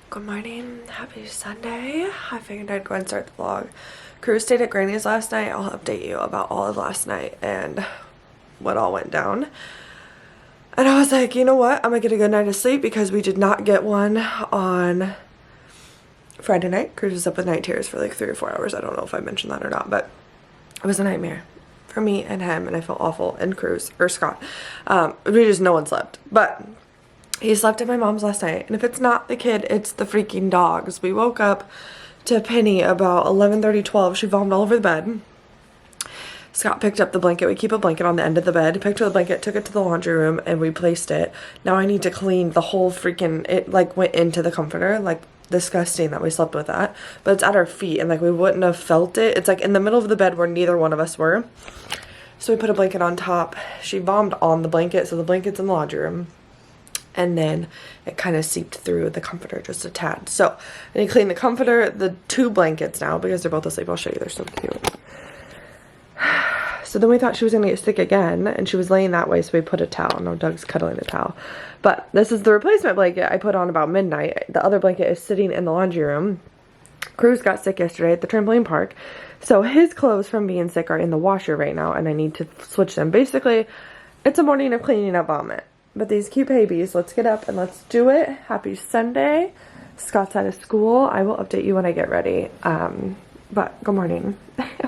Good morning, happy Sunday. I figured I'd go and start the vlog. Crew stayed at Granny's last night. I'll update you about all of last night and what all went down. And I was like, you know what? I'm gonna get a good night of sleep because we did not get one on Friday night. Cruz was up with night terrors for like 3 or 4 hours. I don't know if I mentioned that or not, but it was a nightmare for me and him, and I felt awful. And Cruz, or Scott. No one slept. But he slept at my mom's last night, and if it's not the kid, it's the freaking dogs. We woke up to Penny about 11:30, 12. She vomited all over the bed. Scott picked up the blanket. We keep a blanket on the end of the bed. Picked up the blanket, took it to the laundry room, and we placed it. Now I need to clean the whole freaking, it like went into the comforter. Like, disgusting that we slept with that. But it's at our feet, and like we wouldn't have felt it. It's like in the middle of the bed where neither one of us were. So we put a blanket on top. She vomited on the blanket, so the blanket's in the laundry room. And then it kind of seeped through the comforter just a tad. So I need to clean the comforter, the 2 blankets now because they're both asleep. I'll show you, they're so cute. So then we thought she was gonna get sick again, and she was laying that way, so we put a towel. No, Doug's cuddling the towel. But this is the replacement blanket I put on about midnight. The other blanket is sitting in the laundry room. Cruz got sick yesterday at the trampoline park. So his clothes from being sick are in the washer right now, and I need to switch them. Basically, it's a morning of cleaning up vomit. But these cute babies, let's get up and let's do it. Happy Sunday. Scott's out of school. I will update you when I get ready. But good morning.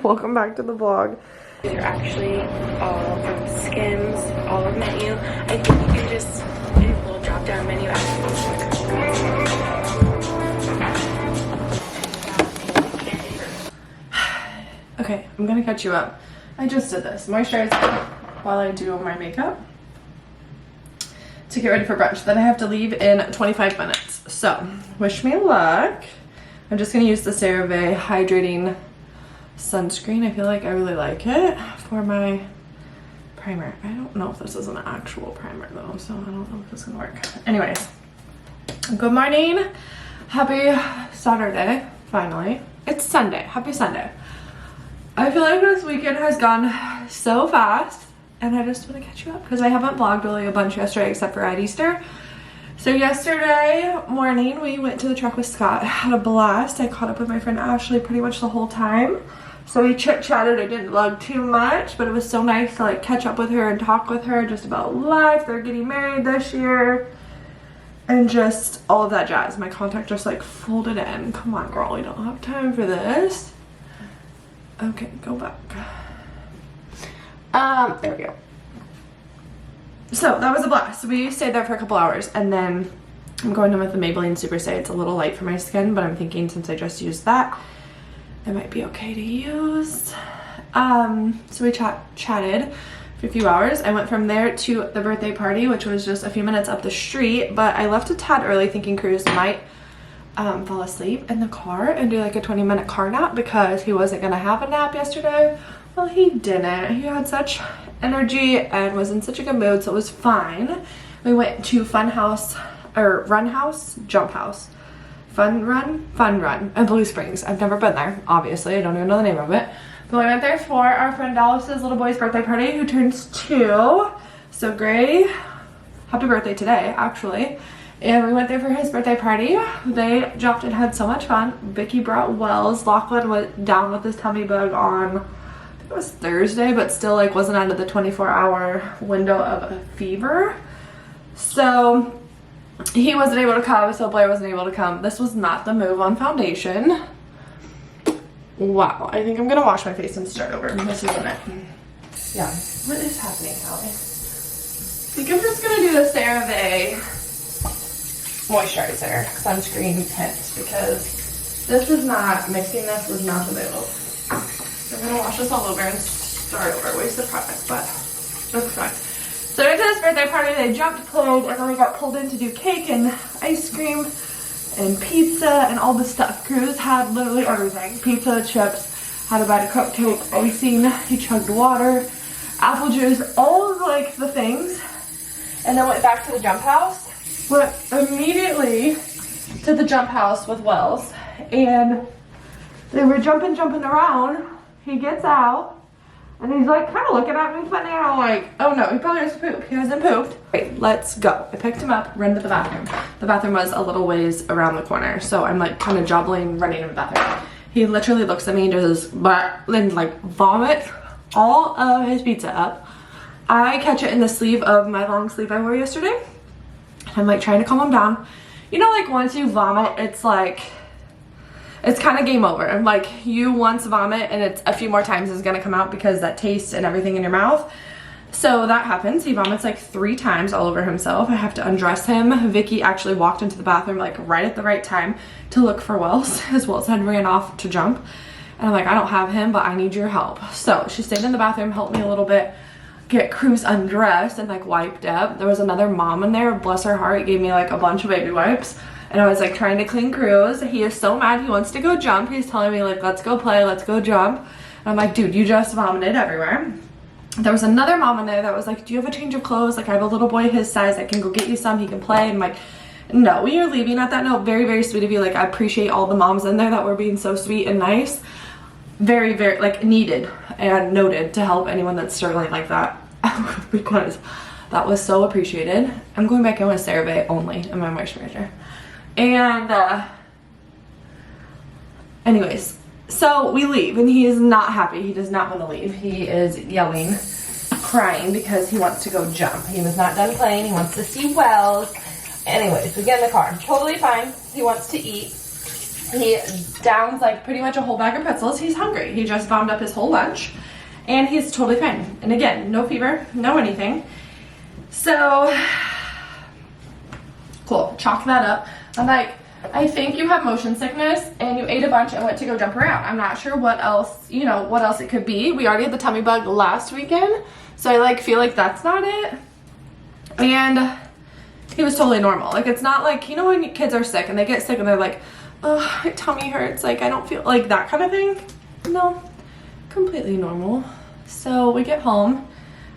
Welcome back to the vlog. These are actually all from Skims, all of menu. I think you can just do a little drop down menu. Okay, I'm gonna catch you up. I just did this. Moisturize while I do my makeup to get ready for brunch. Then I have to leave in 25 minutes. So, wish me luck. I'm just gonna use the CeraVe Hydrating Sunscreen. I feel like I really like it for my primer. I don't know if this is an actual primer though, so I don't know if this is gonna work. Anyways, good morning. Happy Saturday, finally. It's Sunday, happy Sunday. I feel like this weekend has gone so fast. And I just want to catch you up because I haven't vlogged really a bunch yesterday except for at Easter. So yesterday morning we went to the truck with Scott. Had a blast. I caught up with my friend Ashley pretty much the whole time. So we chit-chatted. I didn't vlog too much, but it was so nice to like catch up with her and talk with her just about life. They're getting married this year. And just all of that jazz. My contact just like folded in. Come on, girl. We don't have time for this. Okay, go back. There we go. So that was a blast. We stayed there for a couple hours, and then I'm going in with the Maybelline Super Stay. It's a little light for my skin, but I'm thinking since I just used that, it might be okay to use. So we chatted for a few hours. I went from there to the birthday party, which was just a few minutes up the street, but I left a tad early thinking Cruz might fall asleep in the car and do like a 20-minute car nap because he wasn't gonna have a nap yesterday. Well, he didn't. He had such energy and was in such a good mood, so it was fine. We went to Run House, Jump House. Fun Run in Blue Springs. I've never been there, obviously. I don't even know the name of it. But we went there for our friend Dallas's little boy's birthday party, who turns 2. So Gray, happy birthday today, actually. And we went there for his birthday party. They jumped and had so much fun. Vicky brought Wells. Lachlan went down with his tummy bug on, it was Thursday, but still like wasn't out of the 24-hour window of a fever. So he wasn't able to come, so Blair wasn't able to come. This was not the move on foundation. Wow, I think I'm gonna wash my face and start over. This isn't it. Yeah, what is happening, Calli? I think I'm just gonna do the CeraVe moisturizer, sunscreen tint, because this is not, mixing this was not the move. I'm gonna wash this all over and start over. Waste the product, but that's fine. So I went to this birthday party, they jumped, played, and then we got pulled in to do cake and ice cream and pizza and all this stuff. Cruz had literally everything. Pizza, chips, had a bite of cupcake, icing, he chugged water, apple juice, all of like the things. And then went back to the jump house. Went immediately to the jump house with Wells, and they were jumping around. He gets out, And he's like kind of looking at me funny, and I'm like, oh no, he probably has to poop. He hasn't pooped. Wait, let's go. I picked him up, ran to the bathroom. The bathroom was a little ways around the corner, so I'm like kind of jobbling, running to the bathroom. He literally looks at me and does and like vomit all of his pizza up. I catch it in the sleeve of my long sleeve I wore yesterday. I'm like trying to calm him down. You know, like once you vomit, it's like, it's kind of game over. And like you once vomit and it's a few more times is gonna come out because that taste and everything in your mouth. So that happens. He vomits like 3 times all over himself. I have to undress him. Vicky actually walked into the bathroom like right at the right time to look for Wells, as Wells had ran off to jump. And I'm like, I don't have him, but I need your help. So she stayed in the bathroom, helped me a little bit, get Cruz undressed and like wiped up. There was another mom in there, bless her heart, gave me like a bunch of baby wipes. And I was like trying to clean Cruz. He is so mad, he wants to go jump. He's telling me like, let's go play, let's go jump. And I'm like, dude, you just vomited everywhere. There was another mom in there that was like, do you have a change of clothes? Like I have a little boy his size, I can go get you some, he can play. And I'm like, no, we are leaving at that note. Very, very sweet of you. Like I appreciate all the moms in there that were being so sweet and nice. Very, very like needed and noted to help anyone that's struggling like that. Because that was so appreciated. I'm going back in with CeraVe only in my moisturizer. And anyways, so we leave and he is not happy. He does not want to leave. He is yelling, crying because he wants to go jump. He was not done playing. He wants to see Wells. Anyways, we get in the car. Totally fine. He wants to eat. He downs like pretty much a whole bag of pretzels. He's hungry. He just bombed up his whole lunch and he's totally fine. And again, no fever, no anything. So cool, chalk that up. I'm like, I think you have motion sickness and you ate a bunch and went to go jump around. I'm not sure what else, you know, what else it could be. We already had the tummy bug last weekend, so I like feel like that's not it. And he was totally normal. Like it's not like, you know, when kids are sick and they get sick and they're like, oh, my tummy hurts, like I don't feel like that kind of thing. No, completely normal. So we get home.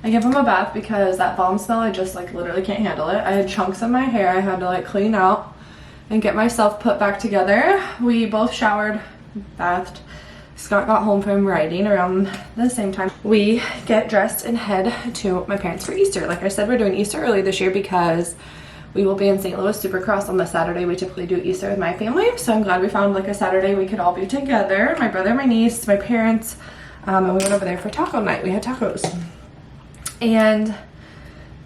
I give him a bath because that vom smell, I just like literally can't handle it. I had chunks in my hair I had to like clean out and get myself put back together. We both showered, bathed. Scott got home from riding around the same time. We get dressed and head to my parents for Easter. Like I said, we're doing Easter early this year because we will be in St. Louis Supercross on the Saturday. We typically do Easter with my family, so I'm glad we found like a Saturday we could all be together. My brother, my niece, my parents, and we went over there for taco night. We had tacos. And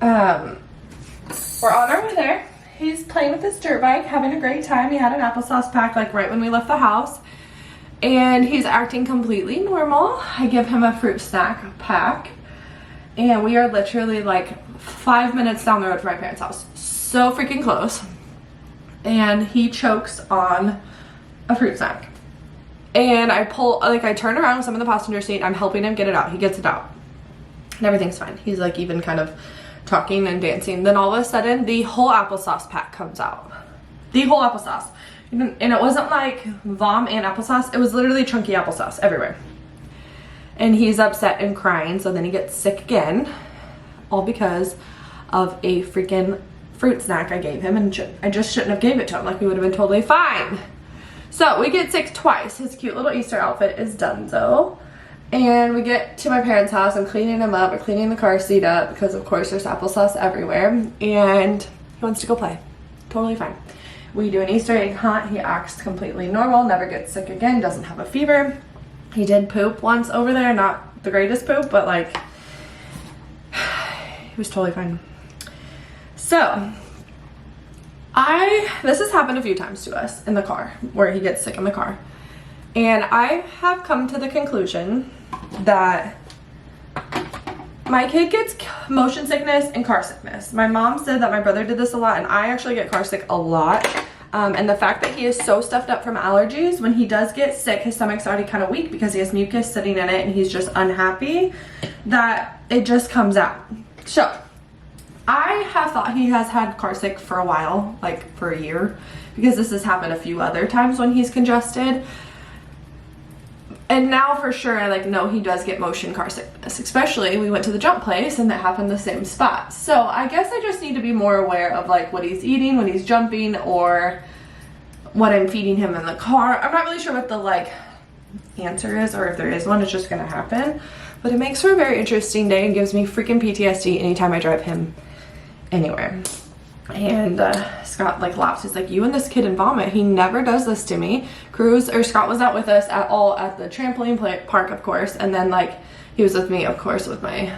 we're on our way there. He's playing with his dirt bike, having a great time. He had an applesauce pack like right when we left the house. And he's acting completely normal. I give him a fruit snack pack. And we are literally like 5 minutes down the road from my parents' house. So freaking close. And he chokes on a fruit snack. And I turn around with some in the passenger seat. I'm helping him get it out. He gets it out. And everything's fine. He's like even kind of talking and dancing. Then all of a sudden, the whole applesauce pack comes out. The whole applesauce. And it wasn't like vom and applesauce. It was literally chunky applesauce everywhere. And he's upset and crying. So then he gets sick again. All because of a freaking fruit snack I gave him. And I just shouldn't have gave it to him. Like we would have been totally fine. So we get sick twice. His cute little Easter outfit is done though. And we get to my parents' house. I'm cleaning him up. We're cleaning the car seat up because of course there's applesauce everywhere. And he wants to go play. Totally fine. We do an Easter egg hunt. He acts completely normal. Never gets sick again. Doesn't have a fever. He did poop once over there. Not the greatest poop, but like he was totally fine. So this has happened a few times to us in the car where he gets sick in the car. And I have come to the conclusion that my kid gets motion sickness and car sickness. My mom said that my brother did this a lot, and I actually get car sick a lot. And the fact that he is so stuffed up from allergies, when he does get sick, his stomach's already kind of weak because he has mucus sitting in it and he's just unhappy, that it just comes out. So I have thought he has had car sick for a while, like for a year, because this has happened a few other times when he's congested. And now for sure I like know he does get motion car sickness, especially we went to the jump place and that happened the same spot. So I guess I just need to be more aware of like what he's eating when he's jumping or what I'm feeding him in the car. I'm not really sure what the like answer is, or if there is one, it's just gonna happen. But it makes for a very interesting day and gives me freaking PTSD anytime I drive him anywhere. And Scott like laughs. He's like, you and this kid and vomit. He never does this to me. Scott was not with us at all at the trampoline park, of course. And then like he was with me, of course, with my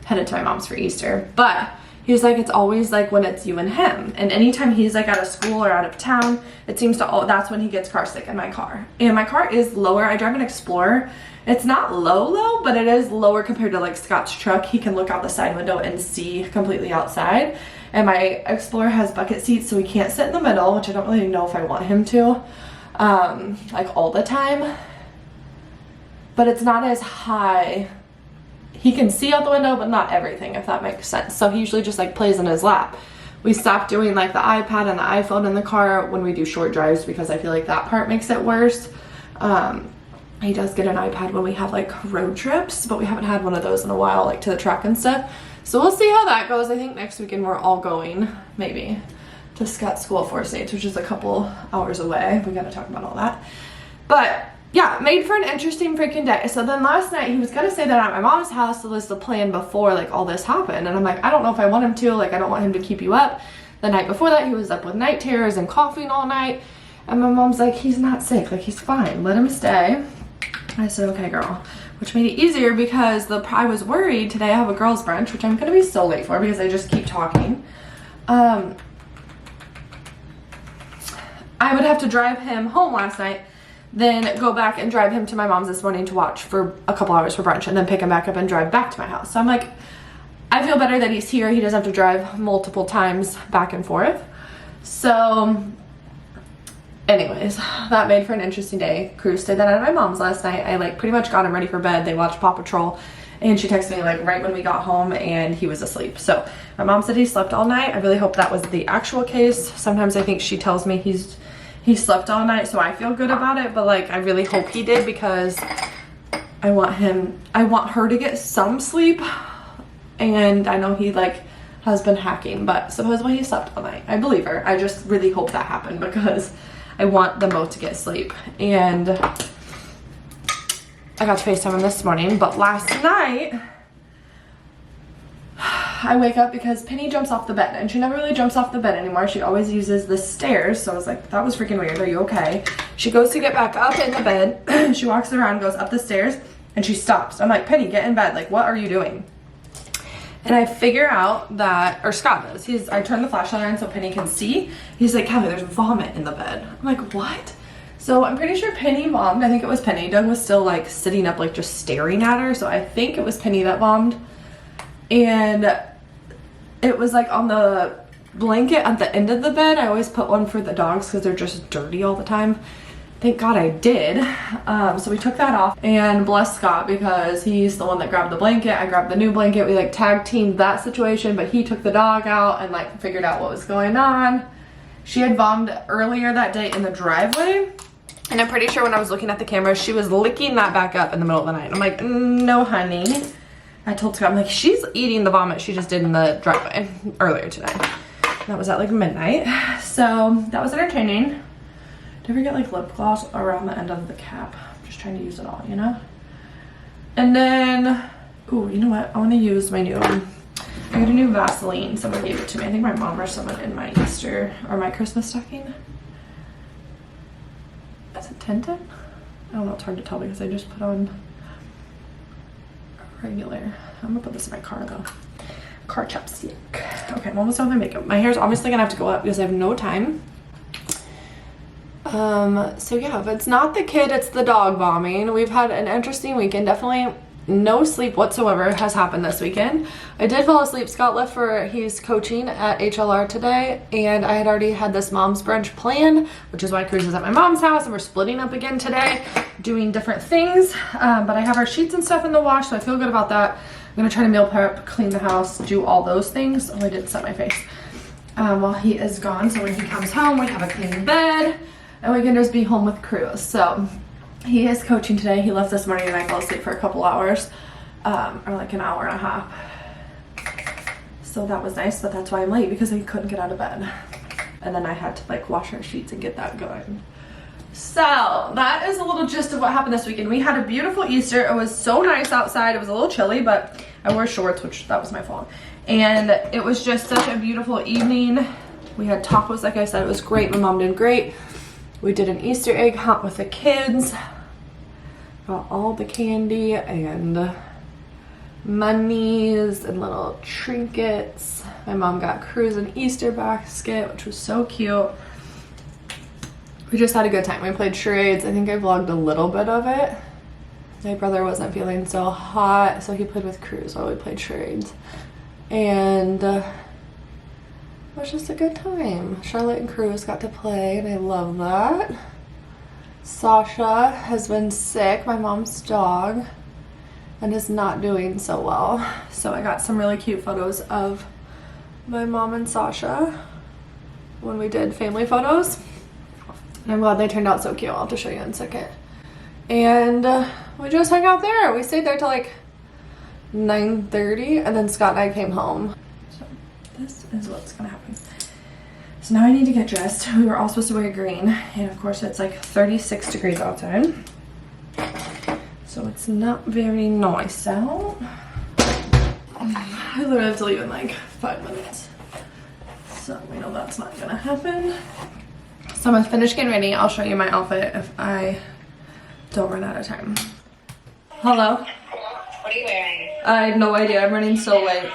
headed to my mom's for Easter. But he was like, it's always like when it's you and him. And anytime he's like out of school or out of town, it seems to, that's when he gets car sick in my car. And my car is lower. I drive an Explorer. It's not low, but it is lower compared to like Scott's truck. He can look out the side window and see completely outside. And my Explorer has bucket seats, so he can't sit in the middle, which I don't really know if I want him to, like all the time. But it's not as high. He can see out the window, but not everything, if that makes sense. So he usually just like plays in his lap. We stopped doing like the iPad and the iPhone in the car when we do short drives because I feel like that part makes it worse. He does get an iPad when we have like road trips, but we haven't had one of those in a while, like to the truck and stuff. So we'll see how that goes. I think next weekend we're all going, maybe, to Scott's school at 4 States, which is a couple hours away. We gotta talk about all that. But yeah, made for an interesting freaking day. So then last night he was gonna say that at my mom's house, so was the plan before like all this happened. And I'm like, I don't know if I want him to, like I don't want him to keep you up. The night before that he was up with night terrors and coughing all night. And my mom's like, he's not sick, like he's fine, let him stay. I said, okay girl, which made it easier because I was worried today. I have a girls brunch, which I'm gonna be so late for because I just keep talking. I would have to drive him home last night, then go back and drive him to my mom's this morning to watch for a couple hours for brunch, and then pick him back up and drive back to my house. So I'm like, I feel better that he's here. He doesn't have to drive multiple times back and forth. So anyways, that made for an interesting day. Cruz stayed that at my mom's last night. I like pretty much got him ready for bed. They watched Paw Patrol and she texted me like right when we got home and he was asleep. So my mom said he slept all night. I really hope that was the actual case. Sometimes I think she tells me he slept all night, so I feel good about it, but like I really hope he did because I want her to get some sleep. And I know he like has been hacking, but supposedly he slept all night. I believe her. I just really hope that happened because I want them both to get sleep. And I got to FaceTime him this morning, but last night I wake up because Penny jumps off the bed, and she never really jumps off the bed anymore. She always uses the stairs, so I was like, that was freaking weird. Are you okay? She goes to get back up in the bed. She walks around, goes up the stairs, and she stops. I'm like, Penny, get in bed. Like, what are you doing? And I figure out that, or Scott does, I turn the flashlight on so Penny can see. He's like, Calli, there's vomit in the bed. I'm like, what? So I'm pretty sure Penny vommed. I think it was Penny. Doug was still like sitting up, like just staring at her. So I think it was Penny that vommed. And it was like on the blanket at the end of the bed. I always put one for the dogs because they're just dirty all the time. Thank God I did. So we took that off, and bless Scott because he's the one that grabbed the blanket. I grabbed the new blanket. We like tag teamed that situation, but he took the dog out and like figured out what was going on. She had vomited earlier that day in the driveway, and I'm pretty sure when I was looking at the camera, she was licking that back up in the middle of the night. I'm like, no honey. I told Scott, I'm like, she's eating the vomit she just did in the driveway earlier today. That was at like midnight. So that was entertaining. Did I ever get like lip gloss around the end of the cap? I'm just trying to use it all, you know? And then, ooh, you know what? I want to use my new, I got a new Vaseline. Someone gave it to me. I think my mom or someone in my Easter or my Christmas stocking. Is it tinted? I don't know, it's hard to tell because I just put on a regular. I'm gonna put this in my car though. Car chapstick. Okay, I'm almost done with my makeup. My hair's obviously gonna have to go up because I have no time. So yeah, if it's not the kid, it's the dog bombing. We've had an interesting weekend. Definitely no sleep whatsoever has happened this weekend. I did fall asleep. Scott left he's coaching at HLR today, and I had already had this mom's brunch planned, which is why Cruz is at my mom's house, and we're splitting up again today, doing different things. But I have our sheets and stuff in the wash, so I feel good about that. I'm gonna try to meal prep, clean the house, do all those things. Oh, I did set my face. While he is gone, so when he comes home, we have a clean bed, and we can just be home with Cruz. So he is coaching today. He left this morning and I fell asleep for a couple hours, or like an hour and a half. So that was nice, but that's why I'm late, because I couldn't get out of bed. And then I had to like wash our sheets and get that going. So that is a little gist of what happened this weekend. We had a beautiful Easter. It was so nice outside. It was a little chilly, but I wore shorts, which that was my fault. And it was just such a beautiful evening. We had tacos, like I said. It was great. My mom did great. We did an Easter egg hunt with the kids. Got all the candy and monies and little trinkets. My mom got Cruz an Easter basket, which was so cute. We just had a good time. We played charades. I think I vlogged a little bit of it. My brother wasn't feeling so hot, so he played with Cruz while we played charades. And it was just a good time. Charlotte and Cruz got to play, and I love that. Sasha has been sick, my mom's dog, and is not doing so well. So I got some really cute photos of my mom and Sasha when we did family photos. And I'm glad they turned out so cute. I'll have to show you in a second. And we just hung out there. We stayed there till like 9:30, and then Scott and I came home. So this is what's gonna happen. So now I need to get dressed. We were all supposed to wear green, and of course it's like 36 degrees outside. So it's not very nice out. I literally have to leave in like 5 minutes. So we know that's not gonna happen. So I'm gonna finish getting ready. I'll show you my outfit if I don't run out of time. Hello? What are you wearing? I have no idea. I'm running so late.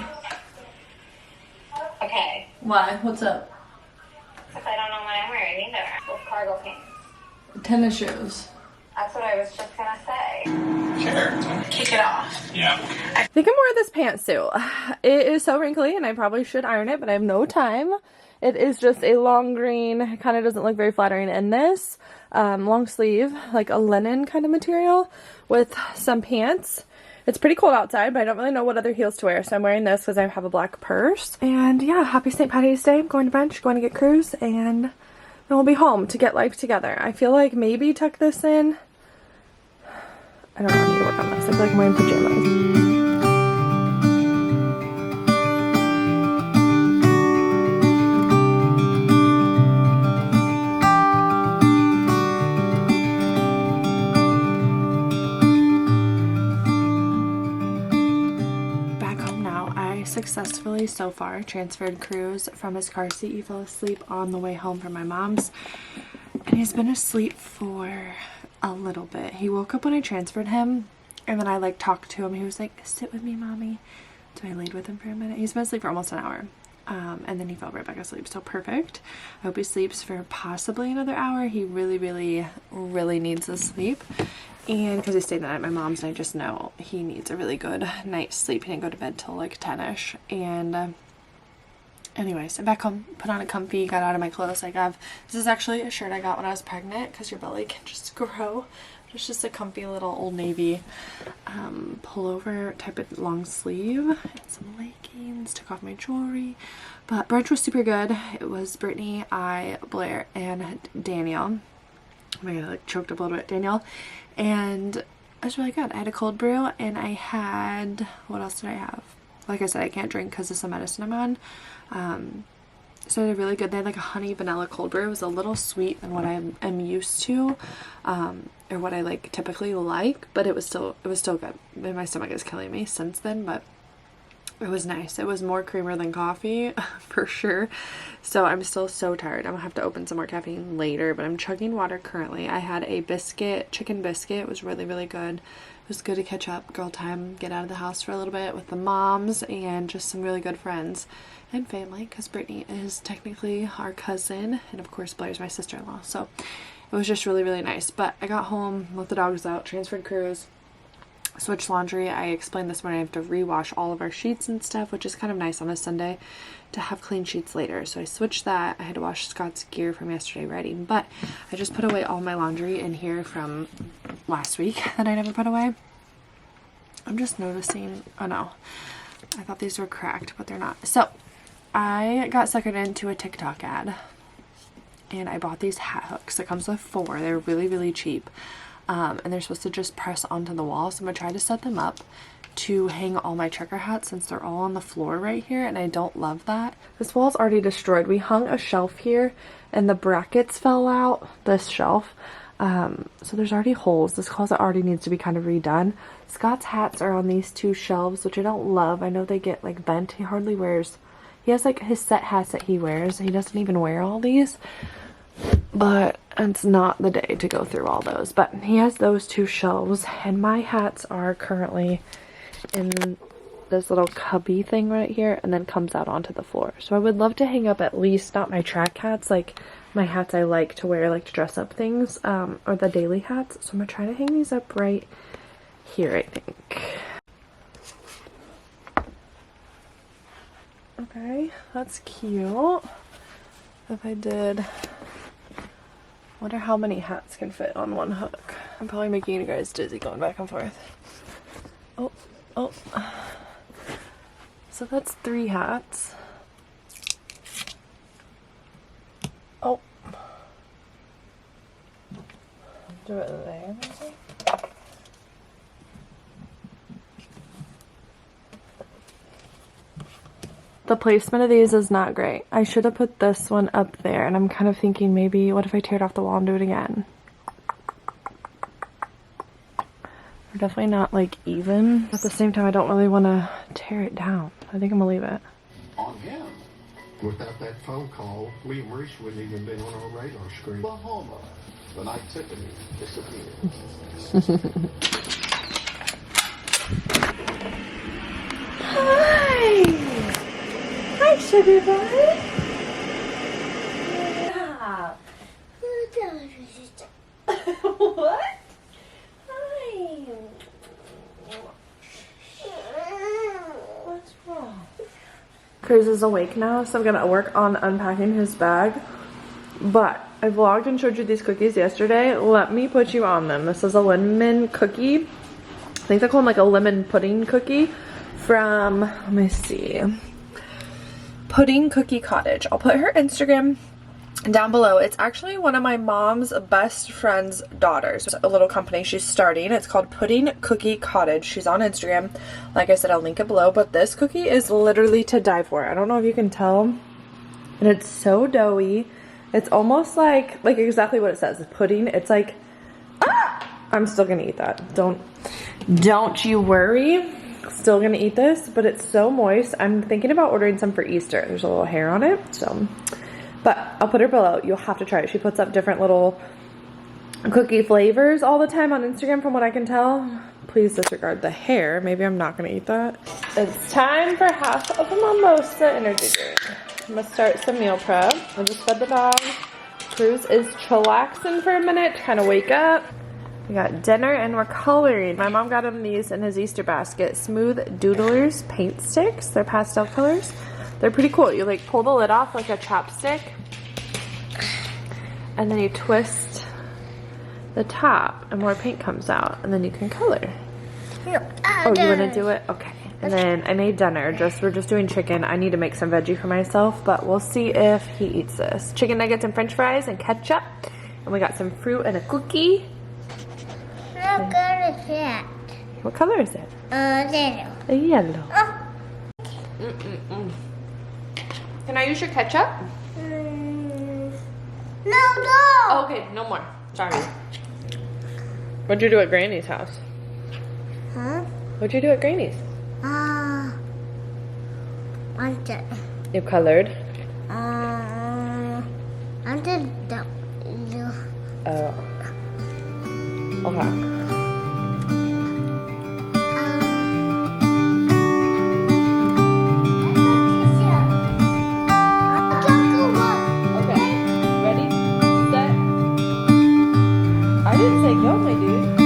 Okay. Why? What's up? Because I don't know what I'm wearing either. With cargo pants. Tennis shoes. That's what I was just gonna say. Sure. Kick it off. Yeah. I think I'm wearing this pantsuit. It is so wrinkly and I probably should iron it, but I have no time. It is just a long green. It kind of doesn't look very flattering in this. Long sleeve, like a linen kind of material with some pants. It's pretty cold outside, but I don't really know what other heels to wear, so I'm wearing this because I have a black purse. And yeah, happy St. Patty's Day. I'm going to brunch, going to get Cruz, and then we'll be home to get life together. I feel like maybe tuck this in. I don't know, I need to work on this. I feel like I'm wearing pajamas. Successfully so far transferred Cruz from his car seat. He fell asleep on the way home from my mom's, and he's been asleep for a little bit. He woke up when I transferred him, and then I like talked to him. He was like, sit with me, mommy. So I laid with him for a minute. He's been asleep for almost an hour, and then he fell right back asleep. So perfect. I hope he sleeps for possibly another hour. He really needs his sleep. And because he stayed the night at my mom's, and I just know he needs a really good night's sleep. He didn't go to bed till like 10ish. And anyways, I'm back home, put on a comfy, got out of my clothes. This is actually a shirt I got when I was pregnant because your belly can just grow. It's just a comfy little Old Navy pullover type of long sleeve and some leggings. Took off my jewelry. But brunch was super good. It was Brittany, I, Blair, and Danielle. Oh my god, I like choked up a little bit, Danielle. And it was really good. I had a cold brew, and I had, what else did I have? Like I said, I can't drink because of some medicine I'm on. So they're really good. They had like a honey vanilla cold brew. It was a little sweet than what I am used to, or what I like typically like, but it was still good. And my stomach is killing me since then, but it was nice. It was more creamer than coffee for sure. So I'm still so tired. I'm gonna have to open some more caffeine later, but I'm chugging water currently. I had a chicken biscuit. It was really good. It was good to catch up, girl time, get out of the house for a little bit with the moms and just some really good friends and family, because Brittany is technically our cousin, and of course Blair's my sister-in-law. So it was just really nice. But I got home, let the dogs out, transferred Cruz, switched laundry. I explained this morning I have to rewash all of our sheets and stuff, which is kind of nice on a Sunday to have clean sheets later. So I switched that. I had to wash Scott's gear from yesterday writing, but I just put away all my laundry in here from last week that I never put away. I'm just noticing, oh no, I thought these were cracked, but they're not. So I got suckered into a TikTok ad, and I bought these hat hooks. It comes with 4. They're really cheap. And they're supposed to just press onto the wall. So I'm going to try to set them up to hang all my trucker hats, since they're all on the floor right here, and I don't love that. This wall's already destroyed. We hung a shelf here and the brackets fell out, this shelf. So there's already holes. This closet already needs to be kind of redone. Scott's hats are on these two shelves, which I don't love. I know they get like bent. He hardly wears, he has like his set hats that he wears. He doesn't even wear all these, but it's not the day to go through all those. But he has those two shelves, and my hats are currently in this little cubby thing right here, and then comes out onto the floor. So I would love to hang up at least, not my track hats, like my hats I like to wear, like to dress up things, or the daily hats. So I'm gonna try to hang these up right here, I think. Okay, that's cute. If I did, wonder how many hats can fit on one hook. I'm probably making you guys dizzy going back and forth. Oh, oh. So that's 3 hats. Oh. Do it there, maybe? The placement of these is not great. I should have put this one up there, and I'm kind of thinking maybe, what if I tear it off the wall and do it again? They're definitely not like even. At the same time, I don't really want to tear it down. I think I'm gonna leave it. On him. Without that phone call, William Reese wouldn't even been on our radar screen. Bahama. The night Tiffany disappeared. Hi! Hi, sugar boy! Yeah. What? Hi! What's wrong? Cruz is awake now, so I'm gonna work on unpacking his bag. But I vlogged and showed you these cookies yesterday. Let me put you on them. This is a lemon cookie. I think they're called like a lemon pudding cookie from, let me see, Pudding Cookie Cottage. I'll put her Instagram down below. It's actually one of my mom's best friend's daughters. It's a little company she's starting. It's called Pudding Cookie Cottage. She's on Instagram. Like I said, I'll link it below. But this cookie is literally to die for. I don't know if you can tell. And it's so doughy. It's almost like exactly what it says. Pudding. It's like, ah! I'm still gonna eat that. Don't you worry. Still gonna eat this, but it's so moist. I'm thinking about ordering some for Easter. There's a little hair on it, so. But I'll put her below. You'll have to try it. She puts up different little cookie flavors all the time on Instagram, from what I can tell. Please disregard the hair. Maybe I'm not gonna eat that. It's time for half of a mimosa energy drink. I'm gonna start some meal prep. I just fed the dog. Cruz is chillaxing for a minute, trying to wake up. We got dinner and we're coloring. My mom got him these in his Easter basket. Smooth Doodlers paint sticks. They're pastel colors. They're pretty cool. You like pull the lid off like a chopstick, and then you twist the top and more paint comes out, and then you can color. Oh, you wanna do it? Okay. And then I made dinner. We're just doing chicken. I need to make some veggie for myself, but we'll see if he eats this. Chicken nuggets and french fries and ketchup. And we got some fruit and a cookie. What color is that? What color is it? Yellow. A yellow. Oh. Can I use your ketchup? No. Oh, okay, no more. Sorry. What'd you do at Granny's house? Huh? What'd you do at Granny's? I did. You colored? I did that. Oh. Okay. Okay. Ready? Set. I didn't say go, my dude.